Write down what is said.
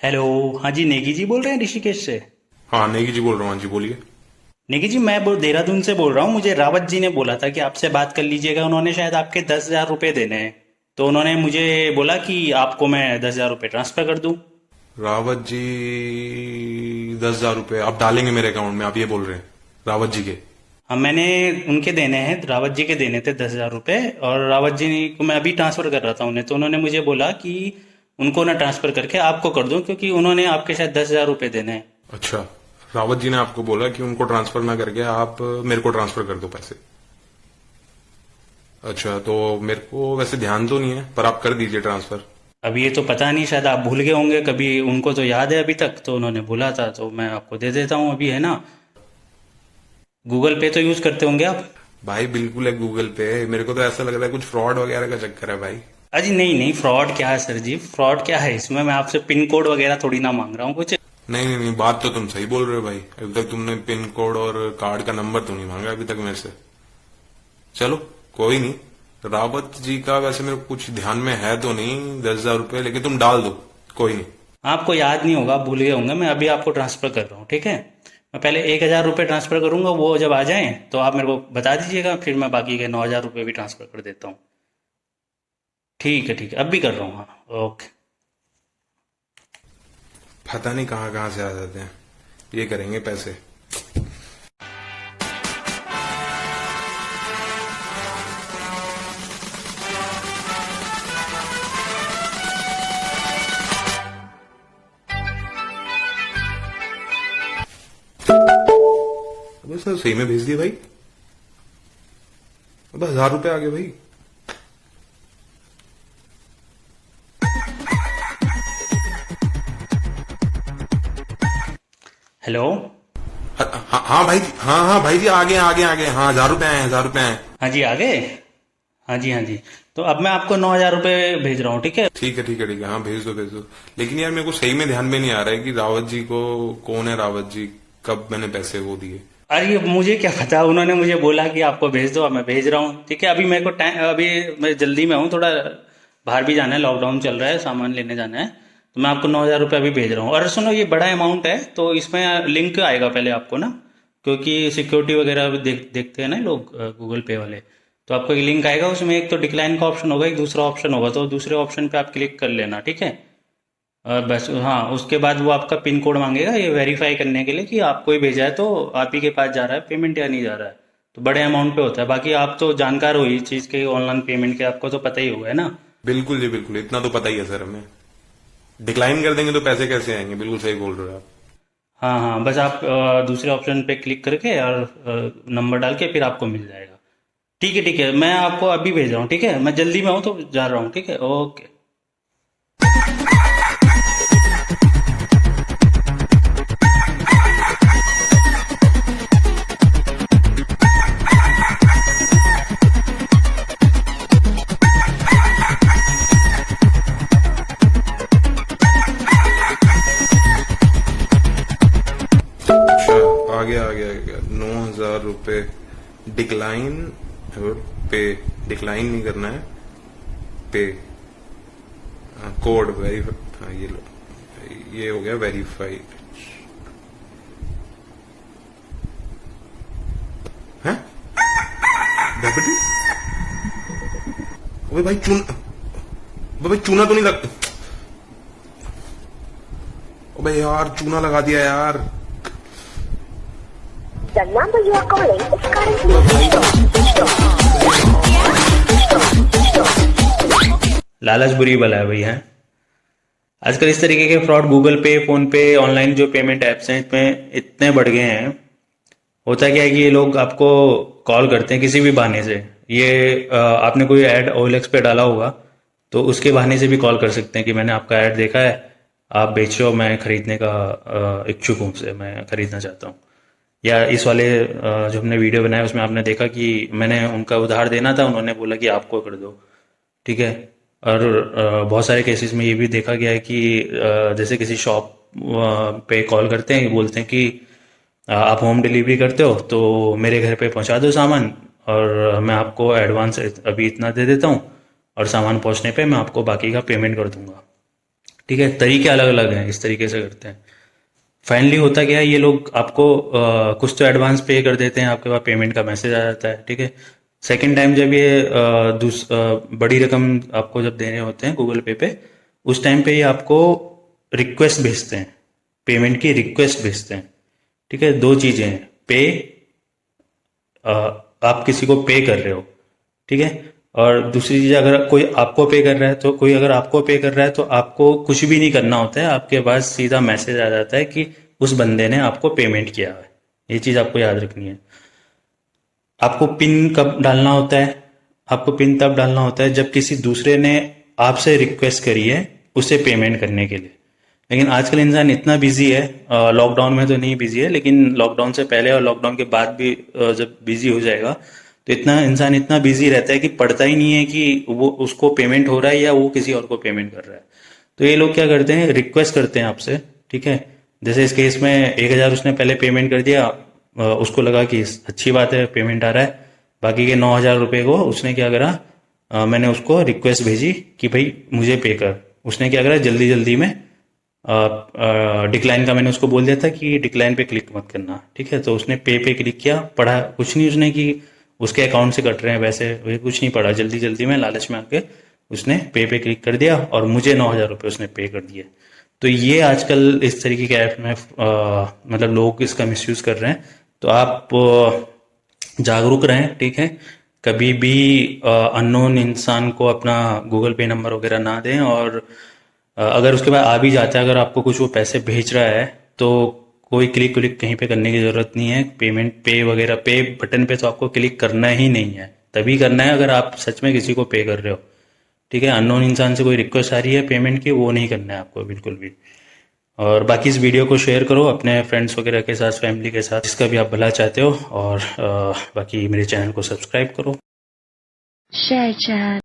Hello. हाँ जी, नेगी जी बोल रहे हैं ऋषिकेश से। हाँ नेगी जी बोल रहा हूँ। हाँ जी बोलिए। नेगी जी, मैं देहरादून से बोल रहा हूँ। मुझे रावत जी ने बोला था कि आपसे बात कर लीजिएगा। उन्होंने शायद आपके 10,000 रुपये देने हैं, तो उन्होंने मुझे बोला कि आपको मैं 10,000 रुपये ट्रांसफ़र कर दूँ। रावत जी 10,000 रुपये आप डालेंगे मेरे अकाउंट में, आप ये बोल रहे हैं रावत जी के? हाँ, मैंने उनके देने हैं, रावत जी के देने थे 10,000 रुपये। और रावत जी को मैं अभी ट्रांसफ़र कर रहा था उन्हें, तो उन्होंने मुझे बोला कि उनको ना ट्रांसफ़र करके आपको कर दूँ, क्योंकि उन्होंने आपके शायद 10,000 रुपये देने हैं। अच्छा, रावत जी ने आपको बोला कि उनको ट्रांसफर ना करके आप मेरे को ट्रांसफर कर दो पैसे। अच्छा, तो मेरे को वैसे ध्यान तो नहीं है, पर आप कर दीजिए ट्रांसफर। अब ये तो पता नहीं, शायद आप भूल गए होंगे। कभी उनको तो याद है अभी तक, तो उन्होंने बोला था, तो मैं आपको दे देता हूँ अभी, है ना। गूगल पे तो यूज़ करते होंगे आप। भाई बिल्कुल है गूगल पे। मेरे को तो ऐसा लग रहा है कुछ फ्रॉड वगैरह का चक्कर है भाई। अजी नहीं नहीं, फ्रॉड क्या है सर जी, फ्रॉड क्या है इसमें। मैं आपसे पिन कोड वगैरह थोड़ी ना मांग रहा हूँ कुछ। नहीं नहीं नहीं, बात तो तुम सही बोल रहे हो भाई। अभी तक तुमने पिन कोड और कार्ड का नंबर तो नहीं मांगा अभी तक मेरे से। चलो, कोई नहीं। रावत जी का वैसे मेरे को कुछ ध्यान में है तो नहीं 10,000 रुपये, लेकिन तुम डाल दो। कोई नहीं। आपको याद नहीं होगा, भूल गए होंगे। मैं अभी आपको ट्रांसफ़र कर रहा हूँ, ठीक है। मैं पहले 1,000 रुपये ट्रांसफ़र करूँगा, वो जब आ जाएं तो आप मेरे को बता दीजिएगा, फिर मैं बाकी के 9,000 रुपये भी ट्रांसफ़र कर देता हूँ। ठीक है ठीक है, अब भी कर रहा हूँ, हाँ ओके। पता नहीं कहाँ कहाँ से आ जाते हैं, ये करेंगे पैसे। अबे सर सही में भेज दिए भाई। अब 1,000 रुपये आ गए भाई। हेलो। हाँ हाँ हाँ भाई जी, हाँ हाँ भाई जी, आ गए हाँ, 1,000 रुपये आए हैं, 1,000 रुपये आए हैं। हाँ जी, आ गए। हाँ जी हाँ जी। तो अब मैं आपको 9,000 रुपये भेज रहा हूँ, ठीक है। ठीक है ठीक है ठीक है, हाँ भेज दो भेज दो। लेकिन यार मेरे को सही में ध्यान में नहीं आ रहा है कि रावत जी को, कौन है रावत जी, कब मैंने पैसे वो दिए। अरे मुझे क्या पता, उन्होंने मुझे बोला कि आपको भेज दो, अब मैं भेज रहा हूँ, ठीक है। अभी मेरे को टाइम, अभी मैं जल्दी में हूँ थोड़ा, बाहर भी जाना है, लॉकडाउन चल रहा है, सामान लेने जाना है। तो मैं आपको 9,000 रुपये अभी भेज रहा हूँ। और सुनो, ये बड़ा अमाउंट है, तो इसमें लिंक आएगा पहले आपको ना, क्योंकि सिक्योरिटी वगैरह भी देखते हैं ना लोग, गूगल पे वाले। तो आपको एक लिंक आएगा, उसमें एक तो डिक्लाइन का ऑप्शन होगा, एक दूसरा ऑप्शन होगा, तो दूसरे ऑप्शन पे आप क्लिक कर लेना, ठीक है। और बस हाँ, उसके बाद वो आपका पिन कोड मांगेगा, ये वेरीफाई करने के लिए कि आपको ही भेजा है, तो आप ही के पास जा रहा है पेमेंट या नहीं जा रहा है। तो बड़े अमाउंट पे होता है। बाकी आप तो जानकार हो इस चीज़ के, ऑनलाइन पेमेंट के, आपको तो पता ही होगा, है ना। बिल्कुल जी बिल्कुल, इतना तो पता ही है सर हमें। डिक्लाइन कर देंगे तो पैसे कैसे आएंगे, बिल्कुल सही बोल रहे हो आप। हाँ हाँ, बस आप दूसरे ऑप्शन पे क्लिक करके और नंबर डाल के फिर आपको मिल जाएगा। ठीक है, मैं आपको अभी भेज रहा हूँ, ठीक है। मैं जल्दी में हूँ तो जा रहा हूँ, ठीक है, ओके। अच्छा, आ गया 9,000 रुपये। डिक्लाइन और पे। डिक्लाइन नहीं करना है, पे। कोड वेरीफाई, हाँ ये लो, ये हो गया वेरीफाई। है डेबिट। अबे भाई अबे भाई चूना तो नहीं लग। अबे यार चूना लगा दिया यार। The number you are calling is currently switched off. लालच बुरी बला है भाई, है। आजकल इस तरीके के फ्रॉड गूगल पे, फोन पे, ऑनलाइन जो पेमेंट ऐप्स हैं, इसमें इतने बढ़ गए हैं। होता क्या है कि ये लोग आपको कॉल करते हैं किसी भी बहाने से। ये आपने कोई ऐड OLX पे डाला होगा, तो उसके बहाने से भी कॉल कर सकते हैं कि मैंने आपका ऐड देखा है, आप बेचो, मैं खरीदने का इच्छुक हूँ, से मैं खरीदना चाहता हूँ। या इस वाले जो हमने वीडियो बनाया उसमें आपने देखा कि मैंने उनका उधार देना था, उन्होंने बोला कि आपको कर दो, ठीक है। और बहुत सारे केसेस में ये भी देखा गया है कि जैसे किसी शॉप पे कॉल करते हैं, बोलते हैं कि आप होम डिलीवरी करते हो तो मेरे घर पे पहुंचा दो सामान, और मैं आपको एडवांस अभी इतना दे देता हूँ, और सामान पहुंचने पे मैं आपको बाकी का पेमेंट कर दूंगा। ठीक है, तरीके अलग अलग हैं, इस तरीके से करते हैं। फाइनली होता क्या है, ये लोग आपको कुछ तो एडवांस पे कर देते हैं, आपके पास पेमेंट का मैसेज आ जाता है। ठीक है, सेकंड टाइम जब ये बड़ी रकम आपको जब देने होते हैं गूगल पे उस टाइम पे ये आपको रिक्वेस्ट भेजते हैं, पेमेंट की रिक्वेस्ट भेजते हैं। ठीक है, दो चीज़ें हैं, पे आप किसी को पे कर रहे हो, ठीक है, और दूसरी चीज़ अगर कोई आपको पे कर रहा है, तो कोई अगर आपको पे कर रहा है तो आपको कुछ भी नहीं करना होता है, आपके पास सीधा मैसेज आ जाता है कि उस बंदे ने आपको पेमेंट किया है। ये चीज़ आपको याद रखनी है। आपको पिन कब डालना होता है? आपको पिन तब डालना होता है जब किसी दूसरे ने आपसे रिक्वेस्ट करी है उसे पेमेंट करने के लिए। लेकिन आजकल इंसान इतना बिजी है, लॉकडाउन में तो नहीं बिजी है, लेकिन लॉकडाउन से पहले और लॉकडाउन के बाद भी जब बिजी हो जाएगा तो इंसान इतना बिजी रहता है कि पढ़ता ही नहीं है कि वो उसको पेमेंट हो रहा है या वो किसी और को पेमेंट कर रहा है। तो ये लोग क्या करते हैं, रिक्वेस्ट करते हैं आपसे। ठीक है, जैसे इस केस में 1,000 उसने पहले पेमेंट कर दिया, उसको लगा कि अच्छी बात है पेमेंट आ रहा है, बाकी के 9,000 रुपये को उसने क्या करा, मैंने उसको रिक्वेस्ट भेजी कि भाई मुझे पे कर। उसने क्या करा, जल्दी जल्दी में डिक्लाइन का मैंने उसको बोल दिया था कि डिक्लाइन पे क्लिक मत करना। ठीक है, तो उसने पे क्लिक किया, पढ़ा कुछ नहीं उसने कि उसके अकाउंट से कट रहे हैं वैसे, वे कुछ नहीं पढ़ा, जल्दी जल्दी में लालच में आके उसने पे क्लिक कर दिया और मुझे 9,000 रुपये उसने पे कर दिए। तो ये आजकल इस तरीके के ऐप में मतलब लोग इसका मिसयूज़ कर रहे हैं। तो आप जागरूक रहें। ठीक है, कभी भी अननोन इंसान को अपना गूगल पे नंबर वगैरह ना दें, और अगर उसके बाद आ भी जाता है, अगर आपको कुछ वो पैसे भेज रहा है तो कोई क्लिक कहीं पे करने की ज़रूरत नहीं है। पेमेंट पे वगैरह पे बटन पे तो आपको क्लिक करना ही नहीं है, तभी करना है अगर आप सच में किसी को पे कर रहे हो। ठीक है, अननोन इंसान से कोई रिक्वेस्ट आ रही है पेमेंट की, वो नहीं करना है आपको बिल्कुल भी। और बाकी इस वीडियो को शेयर करो अपने फ्रेंड्स वगैरह के साथ, फैमिली के साथ, जिसका भी आप भला चाहते हो। और बाकी मेरे चैनल को सब्सक्राइब करो। Share chat.